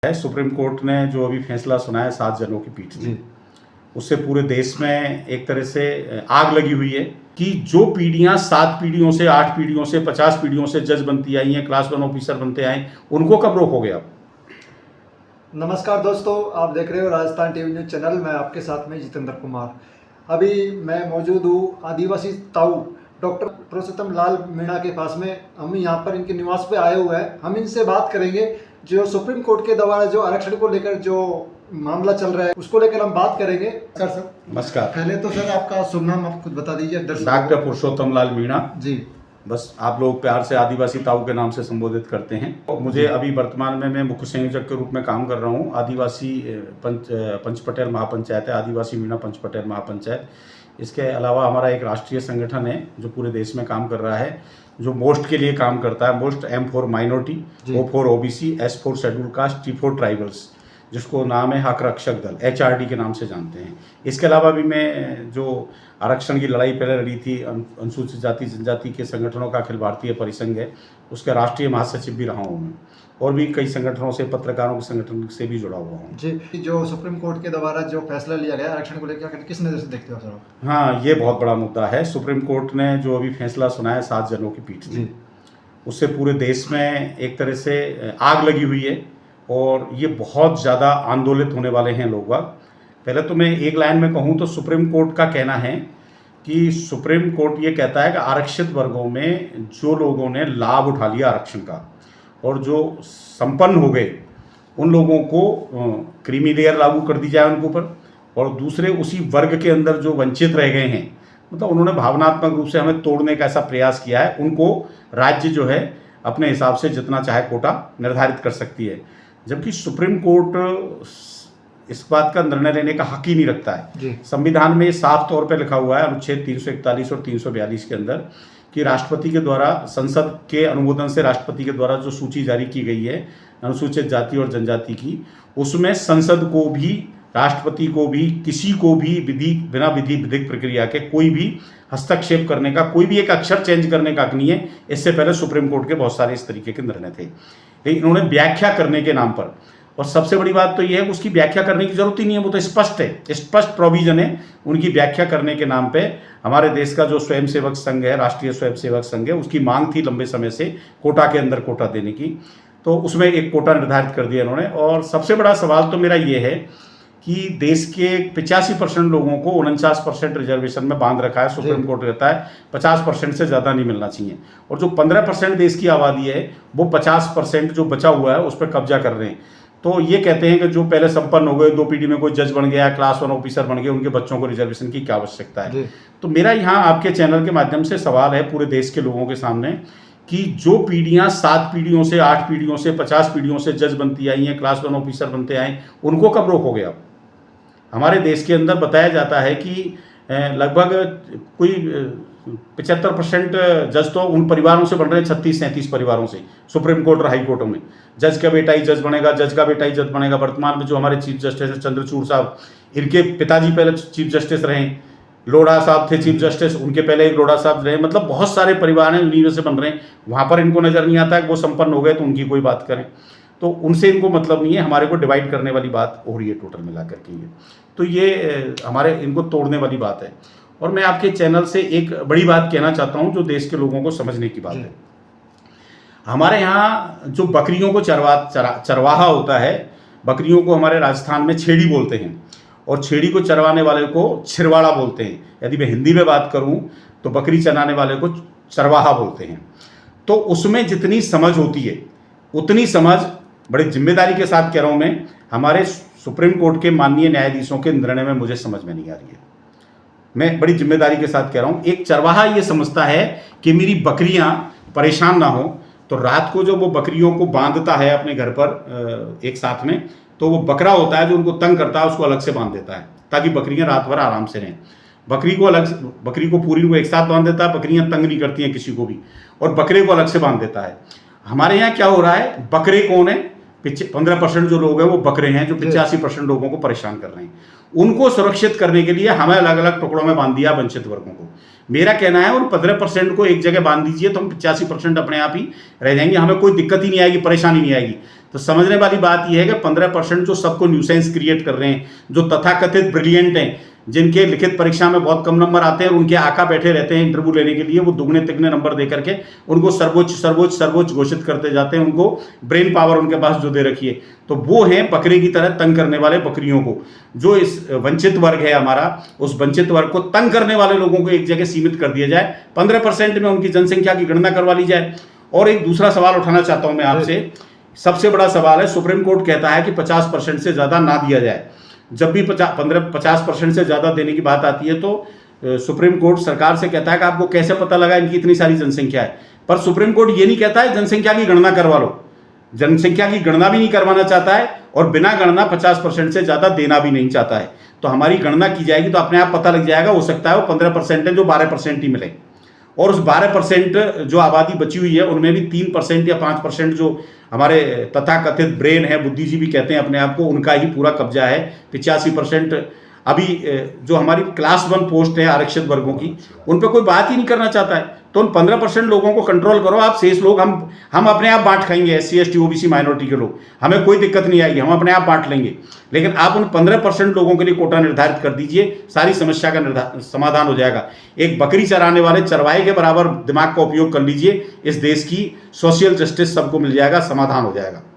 है। Supreme court ने जो अभी फैसला सुना है 7 जनों की पीठ ने, उससे पूरे देश में एक तरह से आग लगी हुई है कि जो पीढ़ियां 7 पीढ़ियों से, 8 पीढ़ियों से, 50 पीढ़ियों से जज बनती आई हैं, क्लास 1 ऑफिसर बनते आए, उनको कब रोकोगे आप? नमस्कार दोस्तों, आप देख रहे हो राजस्थान टीवी न्यूज चैनल। मैं आपके साथ में जितेंद्र कुमार। अभी मैं मौजूद हूँ आदिवासी ताऊ डॉक्टर पुरुषोत्तम लाल मीणा के पास में। हम यहाँ पर इनके निवास पे आए हुए हैं। हम इनसे बात करेंगे जो सुप्रीम कोर्ट के द्वारा जो आरक्षण को लेकर जो मामला चल रहा है उसको लेकर हम बात करेंगे। सर नमस्कार। पहले तो सर आपका शुभ नाम आप खुद बता दीजिए। डॉक्टर पुरुषोत्तम लाल मीणा जी। बस आप लोग प्यार से आदिवासी ताऊ के नाम से संबोधित करते हैं। और मुझे अभी वर्तमान में मैं मुख्य संयोजक के रूप में काम कर रहा हूँ। आदिवासी पंचपटेल महापंचायत है, आदिवासी मीणा पंचपटेल महापंचायत। इसके अलावा हमारा एक राष्ट्रीय संगठन है जो पूरे देश में काम कर रहा है, जो मोस्ट के लिए काम करता है। Most, M for minority, O for OBC, S for schedule caste, T for tribals, जिसको नाम है हक रक्षक दल, HRD के नाम से जानते हैं। इसके अलावा भी मैं जो आरक्षण की लड़ाई पहले लड़ी थी, अनुसूचित जाति जनजाति के संगठनों का अखिल भारतीय परिसंघ है, उसका राष्ट्रीय महासचिव भी रहा हूँ मैं। और भी कई संगठनों से, पत्रकारों के संगठन से भी जुड़ा हुआ हूँ। जी, जो सुप्रीम कोर्ट के द्वारा जो फैसला लिया गया आरक्षण को लेकर, किस नज़र से देखते हो सर? हाँ, ये बहुत बड़ा मुद्दा है। सुप्रीम कोर्ट ने जो अभी फैसला सुना है 7 जनों की पीठ ने, उससे पूरे देश में एक तरह से आग लगी हुई है और ये बहुत ज़्यादा आंदोलित होने वाले हैं लोग। पहले तो मैं एक लाइन में कहूँ तो सुप्रीम कोर्ट का कहना है कि सुप्रीम कोर्ट ये कहता है कि आरक्षित वर्गों में जो लोगों ने लाभ उठा लिया आरक्षण का और जो संपन्न हो गए, उन लोगों को क्रीमी लेयर लागू कर दी जाए उनके ऊपर, और दूसरे उसी वर्ग के अंदर जो वंचित रह गए हैं, मतलब उन्होंने भावनात्मक रूप से हमें तोड़ने का ऐसा प्रयास किया है, उनको राज्य जो है अपने हिसाब से जितना चाहे कोटा निर्धारित कर सकती है। जबकि सुप्रीम कोर्ट इस बात का निर्णय लेने का हक ही नहीं रखता है। संविधान में साफ तौर पे लिखा हुआ है, अनुच्छेद 341 और 342 के अंदर, कि राष्ट्रपति के द्वारा, संसद के अनुमोदन से राष्ट्रपति के द्वारा जो सूची जारी की गई है अनुसूचित जाति और जनजाति की, उसमें संसद को भी, राष्ट्रपति को भी, किसी को भी बिना विधिक प्रक्रिया के कोई भी हस्तक्षेप करने का, कोई भी एक अक्षर चेंज करने का हक नहीं है। इससे पहले सुप्रीम कोर्ट के बहुत सारे इस तरीके के निर्णय थे, लेकिन इन्होंने व्याख्या करने के नाम पर, और सबसे बड़ी बात तो यह है कि उसकी व्याख्या करने की जरूरत ही नहीं है, वो तो स्पष्ट है, स्पष्ट प्रोविजन है। उनकी व्याख्या करने के नाम पे हमारे देश का जो स्वयंसेवक संघ है, राष्ट्रीय स्वयंसेवक संघ है, उसकी मांग थी लंबे समय से कोटा के अंदर कोटा देने की, तो उसमें एक कोटा निर्धारित कर दिया इन्होंने। और सबसे बड़ा सवाल तो मेरा ये है कि देश के 85% लोगों को 49% रिजर्वेशन में बांध रखा है। सुप्रीम कोर्ट कहता है 50% से ज़्यादा नहीं मिलना चाहिए, और जो 15% देश की आबादी है वो 50% जो बचा हुआ है उस पर कब्जा कर रहे हैं। तो ये कहते हैं कि जो पहले संपन्न हो गए, 2 पीढ़ी में कोई जज बन गया, क्लास 1 ऑफिसर बन गए, उनके बच्चों को रिजर्वेशन की क्या आवश्यकता है? तो मेरा यहाँ आपके चैनल के माध्यम से सवाल है पूरे देश के लोगों के सामने कि जो पीढ़ियाँ 7 पीढ़ियों से, 8 पीढ़ियों से, 50 पीढ़ियों से जज बनती आई हैं, क्लास 1 ऑफिसर बनते आए, उनको कब रोकोगे आप? हमारे देश के अंदर बताया जाता है कि लगभग कोई 75% जज तो उन परिवारों से बन रहे हैं, 36-37 परिवारों से, सुप्रीम कोर्ट और हाई कोर्टों में। जज का बेटा ही जज बनेगा, जज का बेटा ही जज बनेगा। वर्तमान में जो हमारे चीफ जस्टिस है चंद्रचूड़ साहब, इनके पिताजी पहले चीफ जस्टिस रहे, लोढ़ा साहब थे चीफ जस्टिस, उनके पहले एक लोढ़ा साहब रहे। मतलब बहुत सारे परिवार हैं उन्हीं में से बन रहे हैं। वहाँ पर इनको नज़र नहीं आता है कि वो संपन्न हो गए तो उनकी कोई बात करें, तो उनसे इनको मतलब नहीं है। हमारे को डिवाइड करने वाली बात हो रही है टोटल मिला करके ये, तो ये हमारे इनको तोड़ने वाली बात है। और मैं आपके चैनल से एक बड़ी बात कहना चाहता हूँ जो देश के लोगों को समझने की बात है। हमारे यहाँ जो बकरियों को चरवाहा होता है, बकरियों को हमारे राजस्थान में छेड़ी बोलते हैं, और छेड़ी को चरवाने वाले को छिरवाड़ा बोलते हैं। यदि मैं हिंदी में बात करूँ तो बकरी चराने वाले को चरवाहा बोलते हैं। तो उसमें जितनी समझ होती है उतनी समझ, बड़ी जिम्मेदारी के साथ कह रहा हूँ मैं, हमारे सुप्रीम कोर्ट के माननीय न्यायाधीशों के निर्णय में मुझे समझ में नहीं आ रही है। मैं बड़ी जिम्मेदारी के साथ कह रहा हूँ। एक चरवाहा ये समझता है कि मेरी बकरियां परेशान ना हो, तो रात को जो वो बकरियों को बांधता है अपने घर पर एक साथ में, तो वो बकरा होता है जो उनको तंग करता है उसको अलग से बांध देता है ताकि बकरियां रात भर आराम से रहें। बकरी को पूरी को एक साथ बांध देता है, बकरियां तंग नहीं करती हैं किसी को भी, और बकरे को अलग से बांध देता है। हमारे यहाँ क्या हो रहा है, बकरे कौन है? 15% जो लोग हैं वो बकरे हैं, जो 85% लोगों को परेशान कर रहे हैं। उनको सुरक्षित करने के लिए हमें अलग अलग टुकड़ों में बांध दिया वंचित वर्गों को। मेरा कहना है उन 15% को एक जगह बांध दीजिए तो हम 85% अपने आप ही रह जाएंगे, हमें कोई दिक्कत ही नहीं आएगी, परेशानी नहीं आएगी। तो समझने वाली बात यह है कि 15% जो सबको न्यूसेंस क्रिएट कर रहे हैं, जो तथाकथित ब्रिलियंट हैं, जिनके लिखित परीक्षा में बहुत कम नंबर आते हैं, उनके आका बैठे रहते हैं इंटरव्यू लेने के लिए, वो दुगने तिगने नंबर दे करके उनको सर्वोच्च घोषित करते जाते हैं, उनको ब्रेन पावर उनके पास जो दे रखी है। तो वो हैं बकरे की तरह तंग करने वाले बकरियों को। जो इस वंचित वर्ग है हमारा, उस वंचित वर्ग को तंग करने वाले लोगों को एक जगह सीमित कर दिया जाए, 15% में उनकी जनसंख्या की गणना करवा ली जाए। और एक दूसरा सवाल उठाना चाहता हूं मैं आपसे, सबसे बड़ा सवाल है, सुप्रीम कोर्ट कहता है कि 50% से ज्यादा ना दिया जाए। जब भी 50% से ज्यादा देने की बात आती है तो सुप्रीम कोर्ट सरकार से कहता है कि आपको कैसे पता लगा इनकी इतनी सारी जनसंख्या है। पर सुप्रीम कोर्ट ये नहीं कहता है जनसंख्या की गणना करवा लो, जनसंख्या की गणना भी नहीं करवाना चाहता है और बिना गणना 50% से ज्यादा देना भी नहीं चाहता है। तो हमारी गणना की जाएगी तो अपने आप पता लग जाएगा, हो सकता है वो 15% है जो 12% ही मिले, और उस 12% जो आबादी बची हुई है उनमें भी 3% या 5% जो हमारे तथाकथित ब्रेन है, बुद्धिजीवी कहते हैं अपने आप को, उनका ही पूरा कब्जा है। 85% अभी जो हमारी क्लास 1 पोस्ट है आरक्षित वर्गों की, उन पर कोई बात ही नहीं करना चाहता है। तो उन 15% लोगों को कंट्रोल करो आप, शेष लोग हम अपने आप बांट खाएंगे, SC ST OBC माइनॉरिटी के लोग, हमें कोई दिक्कत नहीं आएगी, हम अपने आप बांट लेंगे। लेकिन आप उन 15% लोगों के लिए कोटा निर्धारित कर दीजिए, सारी समस्या का समाधान हो जाएगा। एक बकरी चराने वाले चरवाहे के बराबर दिमाग का उपयोग कर लीजिए, इस देश की सोशल जस्टिस सबको मिल जाएगा, समाधान हो जाएगा।